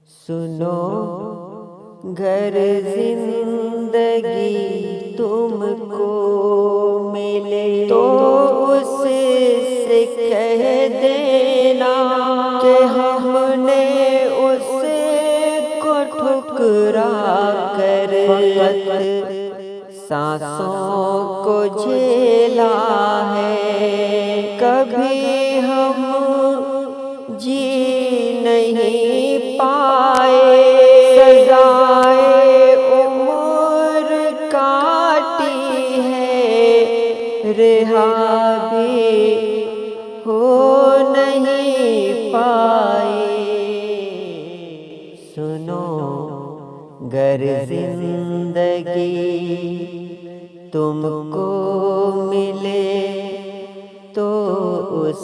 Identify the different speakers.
Speaker 1: سنو گر زندگی تم کو ملے تو اس سے کہہ دینا کہ ہم نے اس کو ٹھکرا کر سانسوں کو جھیلا ہے، کبھی ہم جی نہیں پائے، سزائے عمر کاٹی ہے، رہا بھی ہو نہیں پائے۔ سنو گر زندگی تم کو ملے تو اس